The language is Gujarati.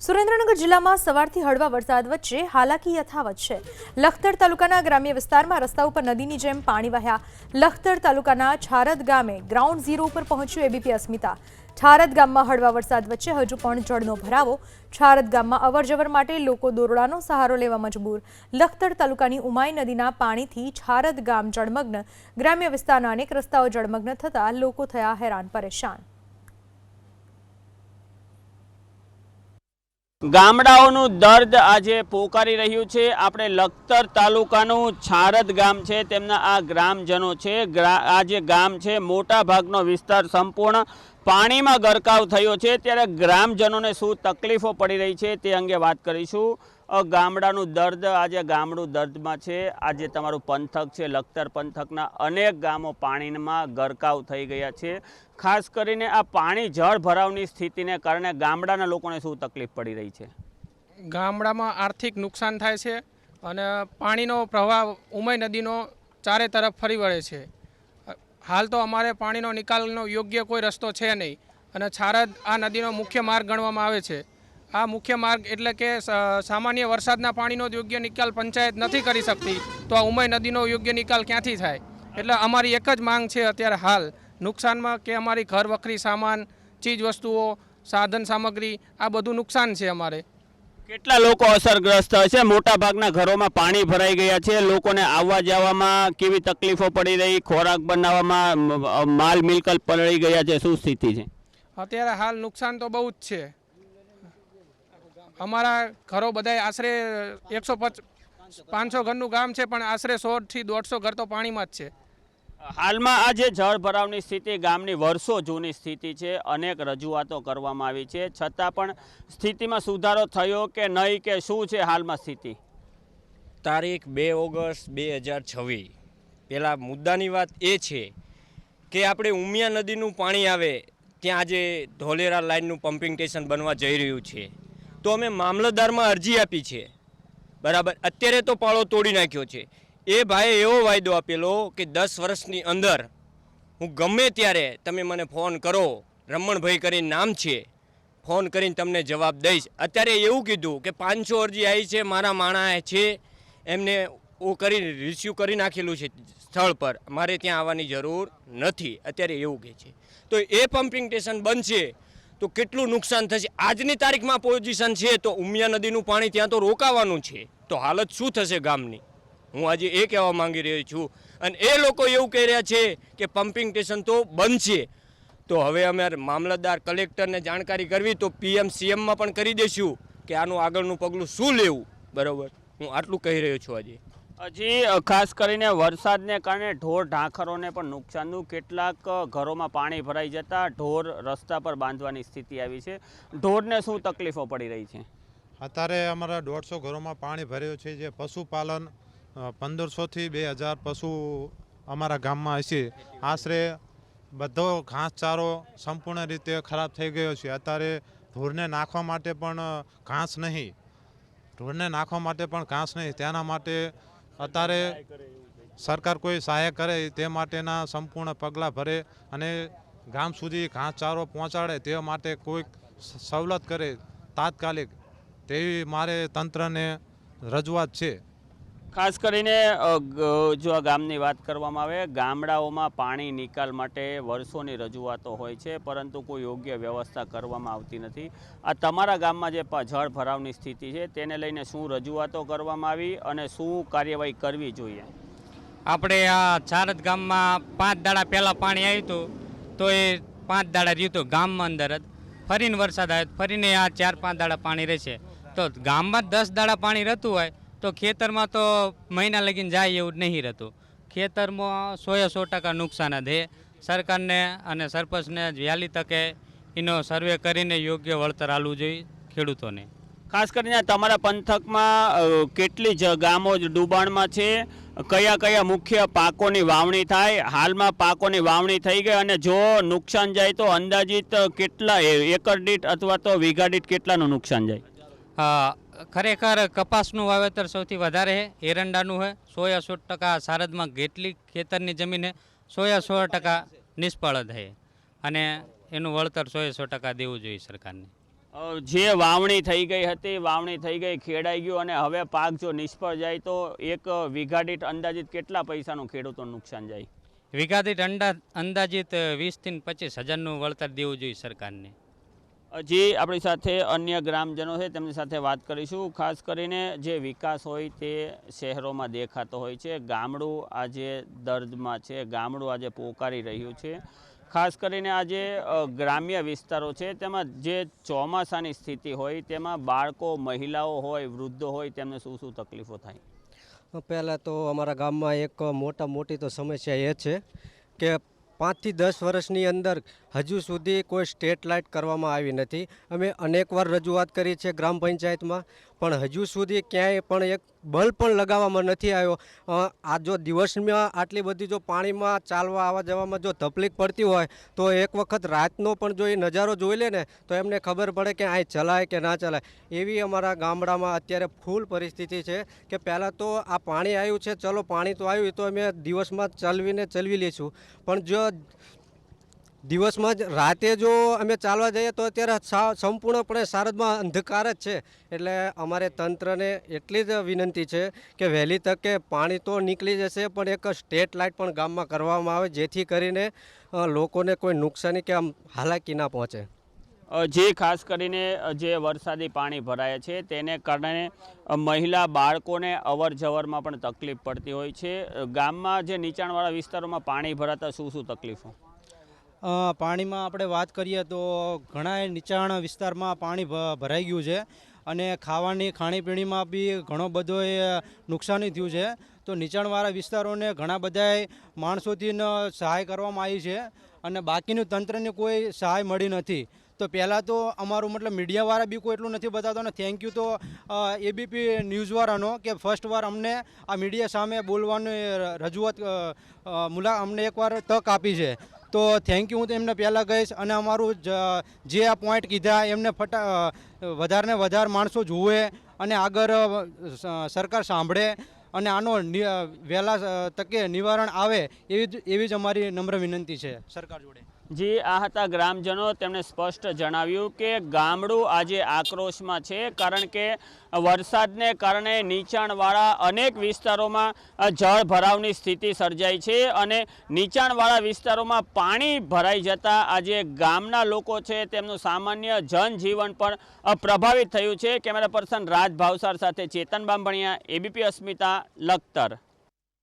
સુરેન્દ્રનગર જિલ્લામાં સવારથી હળવા વરસાદ વચ્ચે હાલાકી યથાવત છે। લખતર તાલુકાના ગ્રામ્ય વિસ્તારમાં રસ્તા ઉપર નદીની જેમ પાણી વહ્યા। લખતર તાલુકાના છારદ ગામે ગ્રાઉન્ડ ઝીરો ઉપર પહોંચ્યું એબીપી અસ્મિતા। છારદ ગામમાં હળવા વરસાદ વચ્ચે હજુ પણ જળનો ભરાવો। છારદ ગામમાં અવરજવર માટે લોકો દોરડાનો સહારો લેવા મજબૂર। લખતર તાલુકાની ઉમાઈ નદીના પાણીથી છારદ ગામ જળમગ્ન। ગ્રામ્ય વિસ્તારના અનેક રસ્તાઓ જળમગ્ન થતા લોકો થયા હેરાન પરેશાન। ગામડાઓનું દર્દ આજે પોકારી રહ્યું છે। આપણે લખતર તાલુકાનું છારદ ગામ છે, તેમના આ ગ્રામજનો છે। આ જે ગામ છે મોટા ભાગનો વિસ્તાર સંપૂર્ણ પાણીમાં ગરકાવ થયો છે, ત્યારે ગ્રામજનોને શું તકલીફો પડી રહી છે તે અંગે વાત કરીશું। ગામડાનું દર્દ, આજે ગામડું દર્દમાં છે। આજે તમારું પંથક છે લખતર, પંથકના અનેક ગામો પાણીમાં ગરકાવ થઈ ગયા છે। ખાસ કરીને આ પાણી જળ ભરાવની સ્થિતિને કારણે ગામડાના લોકોને શું તકલીફ પડી રહી છે? ગામડામાં આર્થિક નુકસાન થાય છે અને પાણીનો પ્રવાહ ઉમાઈ નદીનો ચારે તરફ ફરી વળે છે। હાલ તો અમારે પાણીનો નિકાલનો યોગ્ય કોઈ રસ્તો છે નહીં અને છારદ આ નદીનો મુખ્ય માર્ગ ગણવામાં આવે છે। આ મુખ્ય માર્ગ એટલે કે સામાન્ય વરસાદના પાણીનો યોગ્ય નિકાલ પંચાયત નથી કરી શકતી, તો આ ઉમાઈ નદીનો યોગ્ય નિકાલ ક્યાંથી થાય? એટલે અમારી એક જ માંગ છે અત્યારે હાલ નુકસાનમાં કે અમારી ઘર વખરી સામાન, ચીજ વસ્તુઓ, સાધન સામગ્રી, આ બધું નુકસાન છે અમારે। કેટલા લોકો અસરગ્રસ્ત હશે? મોટા ભાગના ઘરોમાં પાણી ભરાઈ ગયા છે, લોકોને આવવા જવામાં કેવી તકલીફો પડી રહી? ખોરાક બનાવવામાં માલ મિલકત પડી ગયા છે, શું સ્થિતિ છે અત્યારે? હાલ નુકસાન તો બહુ જ છે। અમારા ઘરો બધા આશરે 500 ઘરનું ગામ છે, પણ આશરે 100 થી 150 ઘર તો પાણીમાં જ છે। હાલમાં આ જે જળ ભરાવની સ્થિતિ ગામની વર્ષો જૂની સ્થિતિ છે, અનેક રજૂઆતો કરવામાં આવી છે, છતાં પણ સ્થિતિમાં સુધારો થયો કે નહીં, કે શું છે હાલમાં સ્થિતિ? તારીખ 2 ઓગસ્ટ 2026 પહેલાં મુદ્દાની વાત એ છે કે આપણે ઉમિયા નદીનું પાણી આવે ત્યાં આજે ધોલેરા લાઇનનું પમ્પિંગ સ્ટેશન બનવા જઈ રહ્યું છે, તો અમે મામલતદારમાં અરજી આપી છે, બરાબર। અત્યારે તો પાળો તોડી નાખ્યો છે। એ ભાઈએ એવો વાયદો આપેલો કે 10 વર્ષની અંદર હું ગમે ત્યારે તમે મને ફોન કરો, રમણભાઈ કરીને નામ છે, ફોન કરીને તમને જવાબ દઈશ। અત્યારે એવું કીધું કે 500 અરજી આવી છે, મારા માણા છે, એમને રિસીવ કરી નાખેલું છે સ્થળ પર, મારે ત્યાં આવવાની જરૂર નથી, અત્યારે એવું કહે છે। તો એ પમ્પિંગ સ્ટેશન બનશે તો કેટલું નુકસાન થશે? આજની તારીખમાં પોઝિશન છે તો ઉમિયા નદીનું પાણી ત્યાં તો રોકાવાનું છે, તો હાલત શું થશે ગામની? હું આજે એ કહેવા માંગી રહ્યો છું। અને એ લોકો એવું કહી રહ્યા છે કે પમ્પિંગ સ્ટેશન તો બનશે, તો હવે અમે મામલતદાર કલેક્ટરને જાણકારી કરવી તો PM CMમાં પણ કરી દઈશું કે આનું આગળનું પગલું શું લેવું, બરાબર। હું આટલું કહી રહ્યો છું આજે। હજી ખાસ કરીને વરસાદને કારણે ઢોર ઢાંખરોને પણ નુકસાનનું, કેટલાક ઘરોમાં પાણી ભરાઈ જતા ઢોર રસ્તા પર બાંધવાની સ્થિતિ આવી છે। ઢોરને શું તકલીફો પડી રહી છે? અત્યારે અમારા 150 ઘરોમાં પાણી ભર્યું છે। જે પશુપાલન 1500 થી 2000 પશુ અમારા ગામમાં હશે। આશરે બધો ઘાસચારો સંપૂર્ણ રીતે ખરાબ થઈ ગયો છે। અત્યારે ઢોરને નાખવા માટે પણ ઘાસ નહીં, તેના માટે અત્યારે સરકાર કોઈ સહાય કરે તે માટેના સંપૂર્ણ પગલાં ભરે અને ગામ સુધી ઘાસચારો પહોંચાડે તે માટે કોઈક સવલત કરે તાત્કાલિક, તેવી મારે તંત્રને રજૂઆત છે। ખાસ કરીને જો આ ગામની વાત કરવામાં આવે, ગામડાઓમાં પાણી નિકાલ માટે વર્ષોની રજૂઆતો હોય છે, પરંતુ કોઈ યોગ્ય વ્યવસ્થા કરવામાં આવતી નથી। આ તમારા ગામમાં જે જળ ભરાવની સ્થિતિ છે તેને લઈને શું રજૂઆતો કરવામાં આવી અને શું કાર્યવાહી કરવી જોઈએ? આપણે આ છારદ ગામમાં 5 દાડા પહેલાં પાણી આવ્યું હતું, તો એ 5 દાડા રહ્યું હતું ગામમાં અંદર જ, ફરીને વરસાદ આવ્યો, ફરીને આ 4-5 દાડા પાણી રહેશે। તો ગામમાં 10 દાડા પાણી રહેતું હોય તો ખેતરમાં તો મહિના લગીને જાય એવું નહીં રહેતું। ખેતરમાં 100% નુકસાન જ છે। સરકારને અને સરપંચને વહેલી તકે એનો સર્વે કરીને યોગ્ય વળતર આપવું જોઈએ ખેડૂતોને। ખાસ કરીને તમારા પંથકમાં કેટલી ગામો ડૂબાણમાં છે? કયા કયા મુખ્ય પાકોની વાવણી થાય? હાલમાં પાકોની વાવણી થઈ ગઈ અને જો નુકસાન જાય તો અંદાજિત કેટલા એકર દીઠ અથવા તો વીઘા દીઠ કેટલાનું નુકસાન જાય? ખરેખર કપાસનું વાવેતર સૌથી વધારે છે, એરંડાનું છે 100% સારદમાં જેટલી ખેતરની જમીન છે 100% નિષ્ફળ જ છે અને એનું વળતર 100% દેવું જોઈએ સરકારને। જે વાવણી થઈ ગઈ હતી, વાવણી થઈ ગઈ, ખેડાઈ ગયું અને હવે પાક જો નિષ્ફળ જાય તો એક વીઘા દીઠ અંદાજિત કેટલા પૈસાનું ખેડૂતોનું નુકસાન જાય? વીઘા દીઠ અંદાજિત 20 થી 25,000નું વળતર દેવું જોઈએ સરકારને. હજી આપણી સાથે અન્ય ગ્રામજનો છે, તેમની સાથે વાત કરીશું. ખાસ કરીને જે વિકાસ હોય તે શહેરોમાં દેખાતો હોય છે, ગામડું આજે દર્દમાં છે, ગામડું આજે પોકારી રહ્યું છે. ખાસ કરીને આજે ગ્રામ્ય વિસ્તારો છે તેમાં જે ચોમાસાની સ્થિતિ હોય તેમાં બાળકો, મહિલાઓ હોય, વૃદ્ધો હોય, તેમને શું શું તકલીફો થાય? પહેલાં તો અમારા ગામમાં એક મોટી તો સમસ્યા એ છે કે 5 થી 10 વર્ષની અંદર હજુ સુધી કોઈ સ્ટ્રીટ લાઇટ કરવામાં આવી નથી. અમે અનેકવાર રજૂઆત કરી છે ગ્રામ પંચાયતમાં, પણ હજુ સુધી ક્યાંય પણ એક બલ્બ પણ લગાવવામાં નથી આવ્યો. આ જો દિવસમાં આટલી બધી જો પાણીમાં ચાલવા આવવા જવામાં જો તકલીફ પડતી હોય તો એક વખત રાતનો પણ જો એ નજારો જોઈ લે ને તો એમને ખબર પડે કે આ ચલાય કે ના ચલાય. એવી અમારા ગામડામાં અત્યારે ફૂલ પરિસ્થિતિ છે કે પહેલાં તો આ પાણી આવ્યું છે, ચલો પાણી તો આવ્યું તો અમે દિવસમાં ચલવી લઈશું, પણ જો દિવસમાં જ રાતે જો અમે ચાલવા જઈએ તો અત્યારે સંપૂર્ણપણે સારદમાં અંધકાર જ છે. એટલે અમારે તંત્રને એટલી જ વિનંતી છે કે વહેલી તકે પાણી તો નીકળી જશે પણ એક સ્ટ્રીટ લાઇટ પણ ગામમાં કરવામાં આવે જેથી કરીને લોકોને કોઈ નુકસાની કે આમ હાલાકી ના પહોંચે. જે ખાસ કરીને જે વરસાદી પાણી ભરાય છે તેને કારણે મહિલા, બાળકોને અવર જવરમાં પણ તકલીફ પડતી હોય છે. ગામમાં જે નીચાણવાળા વિસ્તારોમાં પાણી ભરાતા શું શું તકલીફો? પાણીમાં આપણે વાત કરીએ તો ઘણા નીચાણ વિસ્તારમાં પાણી ભરાઈ ગયું છે અને ખાણીપીણીમાં બી ઘણો બધો નુકસાની થયું છે. તો નીચાણવાળા વિસ્તારોને ઘણા બધા માણસોથી સહાય કરવામાં આવી છે અને બાકીનું તંત્રની કોઈ સહાય મળી નથી. તો પહેલાં તો અમારું મતલબ મીડિયાવાળા બી કોઈ એટલું નથી બતાવતો અને થેન્ક યુ તો એબીપી ન્યૂઝવાળાનો કે ફર્સ્ટ વાર અમને આ મીડિયા સામે બોલવાની રજૂઆત અમને એકવાર તક આપી છે. તો થેન્ક યુ હું તો એમને પહેલાં કહીશ અને અમારું જે આ પોઈન્ટ કીધા એમને વધારે ને વધારે માણસો જુએ અને આગળ સરકાર સાંભળે અને આનો વહેલા તકે નિવારણ આવે એવી જ અમારી નમ્ર વિનંતી છે સરકાર જોડે. જી, આ હતા ગ્રામજનો. તેમણે સ્પષ્ટ જણાવ્યું કે ગામડું આજે આક્રોશમાં છે કારણ કે વરસાદને કારણે નીચાણવાળા અનેક વિસ્તારોમાં જળ ભરાવની સ્થિતિ સર્જાઈ છે અને નીચાણવાળા વિસ્તારોમાં પાણી ભરાઈ જતાં આજે ગામના લોકો છે તેમનું સામાન્ય જનજીવન પણ પ્રભાવિત થયું છે. કેમેરા પર્સન રાજ ભાવસાર સાથે ચેતન બામભણિયા, એબીપી અસ્મિતા, લખતર.